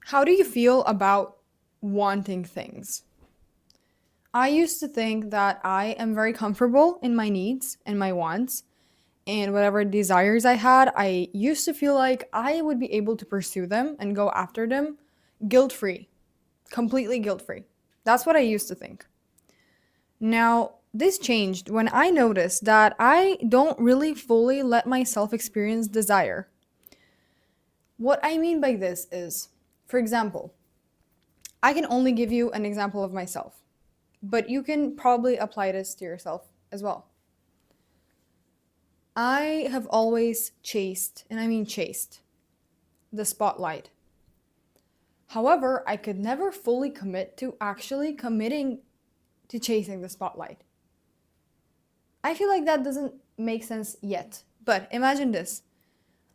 How do you feel about wanting things? I used to think that I am very comfortable in my needs and my wants, and whatever desires I had, I used to feel like I would be able to pursue them and go after them guilt free, completely guilt free. That's what I used to think. Now, this changed when I noticed that I don't really fully let myself experience desire. What I mean by this is, for example, I can only give you an example of myself, but you can probably apply this to yourself as well. I have always chased, and I mean chased, the spotlight. However, I could never fully commit to actually committing to chasing the spotlight. I feel like that doesn't make sense yet, but imagine this.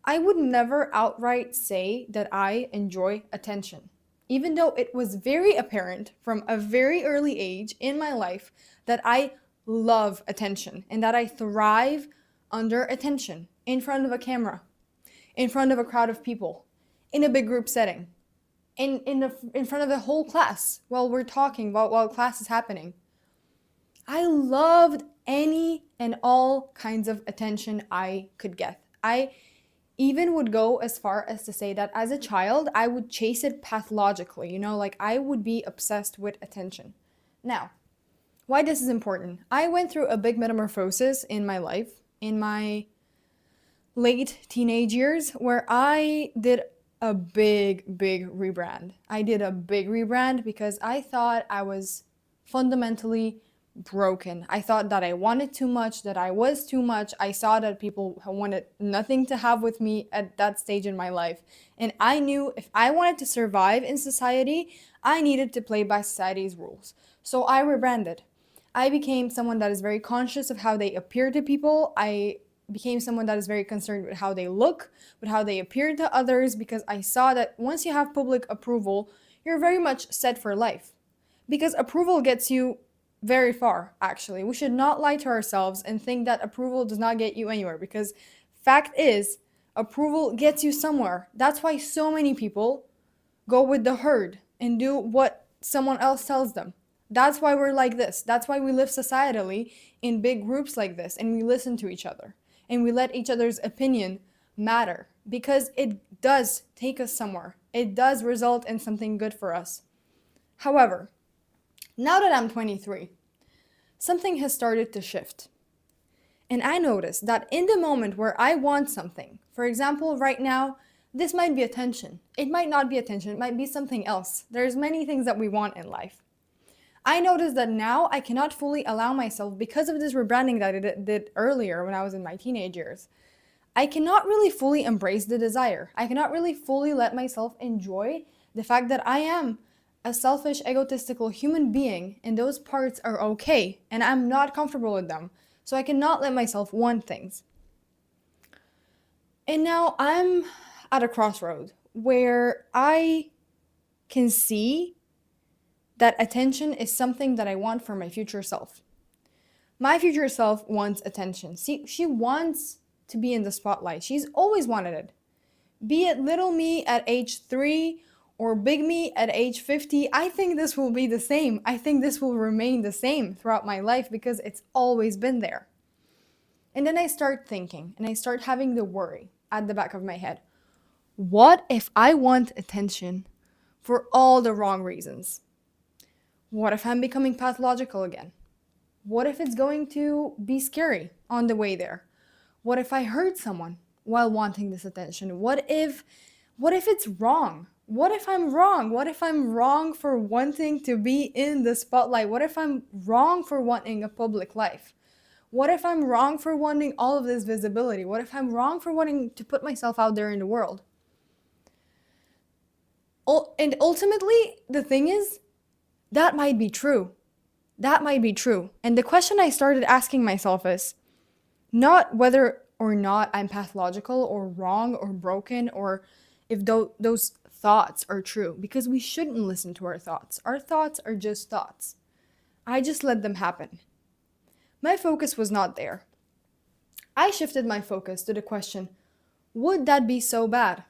I would never outright say that I enjoy attention, even though it was very apparent from a very early age in my life that I love attention and that I thrive under attention in front of a camera, in front of a crowd of people, in a big group setting, in front of the whole class while we're talking while class is happening. I loved any and all kinds of attention I could get. I even would go as far as to say that as a child, I would chase it pathologically, like I would be obsessed with attention. Now, why this is important? I went through a big metamorphosis in my life, in my late teenage years, where I did a big rebrand. I did a big rebrand because I thought I was fundamentally broken. I thought that I wanted too much, that I was too much. I saw that people wanted nothing to have with me at that stage in my life. And I knew if I wanted to survive in society, I needed to play by society's rules. So I rebranded. I became someone that is very conscious of how they appear to people. I became someone that is very concerned with how they look, with how they appear to others, because I saw that once you have public approval, you're very much set for life. Because approval gets you very far, actually. We should not lie to ourselves and think that approval does not get you anywhere, because fact is, approval gets you somewhere. That's why so many people go with the herd and do what someone else tells them. That's why we're like this. That's why we live societally in big groups like this and we listen to each other and we let each other's opinion matter because it does take us somewhere. It does result in something good for us. However, now that I'm 23, something has started to shift. And I noticed that in the moment where I want something, for example, right now, this might be attention. It might not be attention, it might be something else. There's many things that we want in life. I noticed that now I cannot fully allow myself, because of this rebranding that I did earlier when I was in my teenage years, I cannot really fully embrace the desire. I cannot really fully let myself enjoy the fact that I am a selfish, egotistical human being, and those parts are okay, and I'm not comfortable with them. So I cannot let myself want things. And now I'm at a crossroad where I can see that attention is something that I want for my future self. My future self wants attention. See, she wants to be in the spotlight. She's always wanted it. Be it little me at age 3 or big me at age 50, I think this will be the same. I think this will remain the same throughout my life because it's always been there. And then I start thinking and I start having the worry at the back of my head. What if I want attention for all the wrong reasons? What if I'm becoming pathological again? What if it's going to be scary on the way there? What if I hurt someone while wanting this attention? What if it's wrong? What if I'm wrong? What if I'm wrong for wanting to be in the spotlight? What if I'm wrong for wanting a public life? What if I'm wrong for wanting all of this visibility? What if I'm wrong for wanting to put myself out there in the world? And ultimately, the thing is, that might be true. That might be true. And the question I started asking myself is not whether or not I'm pathological or wrong or broken or if those thoughts are true, because we shouldn't listen to our thoughts. Our thoughts are just thoughts. I just let them happen. My focus was not there. I shifted my focus to the question, would that be so bad?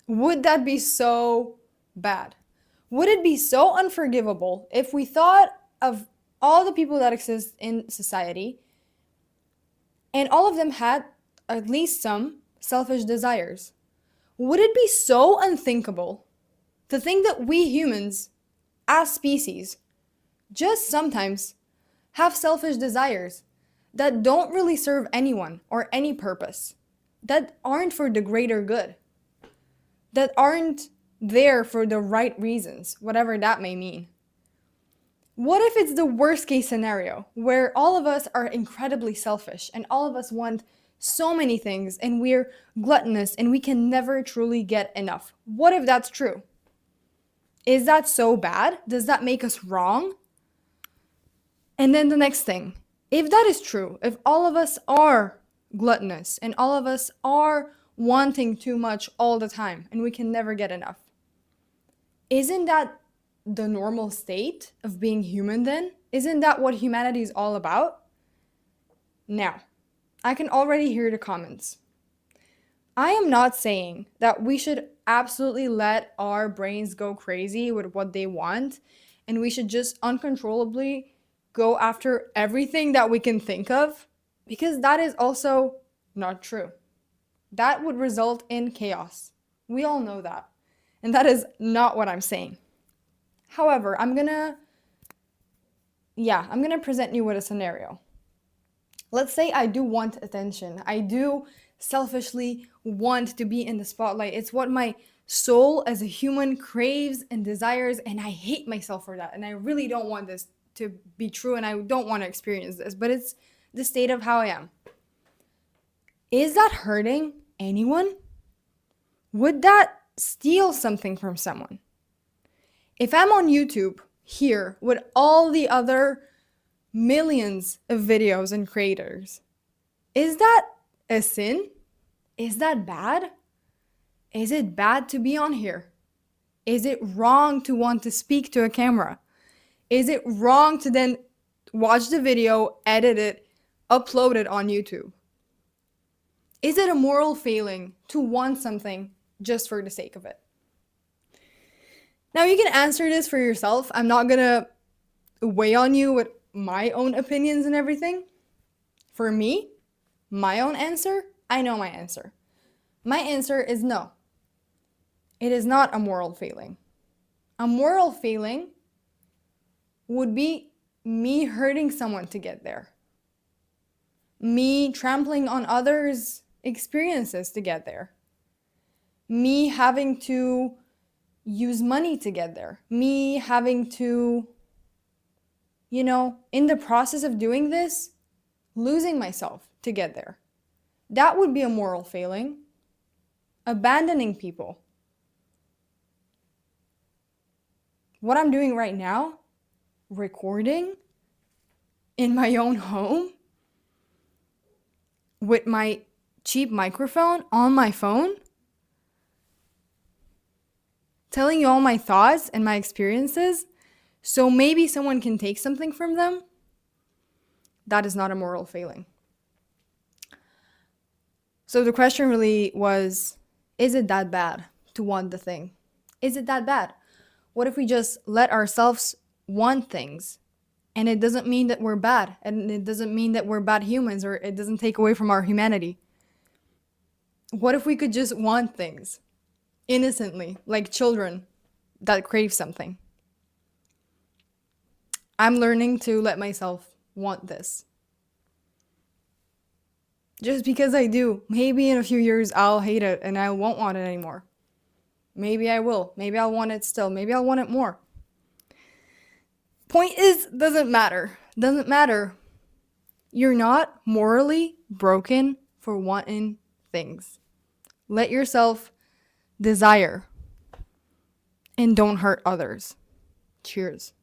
Would that be so bad? Would it be so unforgivable if we thought of all the people that exist in society and all of them had at least some selfish desires? Would it be so unthinkable to think that we humans, as species, just sometimes have selfish desires that don't really serve anyone or any purpose, that aren't for the greater good, that aren't there for the right reasons, whatever that may mean? What if it's the worst case scenario where all of us are incredibly selfish and all of us want so many things and we're gluttonous and we can never truly get enough? What if that's true? Is that so bad? Does that make us wrong? And then the next thing, if that is true, if all of us are gluttonous and all of us are wanting too much all the time and we can never get enough, isn't that the normal state of being human then? Isn't that what humanity is all about? Now, I can already hear the comments. I am not saying that we should absolutely let our brains go crazy with what they want and we should just uncontrollably go after everything that we can think of, because that is also not true. That would result in chaos. We all know that. And that is not what I'm saying. However, I'm gonna present you with a scenario. Let's say I do want attention. I do selfishly want to be in the spotlight. It's what my soul as a human craves and desires, and I hate myself for that. And I really don't want this to be true, and I don't want to experience this, but it's the state of how I am. Is that hurting anyone? Would that steal something from someone? If I'm on YouTube here with all the other millions of videos and creators, is that a sin? Is that bad? Is it bad to be on here? Is it wrong to want to speak to a camera? Is it wrong to then watch the video, edit it, upload it on YouTube? Is it a moral failing to want something just for the sake of it? Now, you can answer this for yourself. I'm not gonna weigh on you with my own opinions and everything. For me, my own answer, I know my answer. My answer is no. It is not a moral failing. A moral failing would be me hurting someone to get there. Me trampling on others' experiences to get there. Me having to use money to get there. Me having to, in the process of doing this, losing myself to get there. That would be a moral failing. Abandoning people. What I'm doing right now, recording in my own home with my cheap microphone on my phone, telling you all my thoughts and my experiences, so maybe someone can take something from them, that is not a moral failing. So the question really was, is it that bad to want the thing? Is it that bad? What if we just let ourselves want things? And it doesn't mean that we're bad, and it doesn't mean that we're bad humans, or it doesn't take away from our humanity. What if we could just want things innocently, like children that crave something? I'm learning to let myself want this. Just because I do. Maybe in a few years I'll hate it and I won't want it anymore. Maybe I will. Maybe I'll want it still. Maybe I'll want it more. Point is, doesn't matter. Doesn't matter. You're not morally broken for wanting things. Let yourself desire and don't hurt others. Cheers.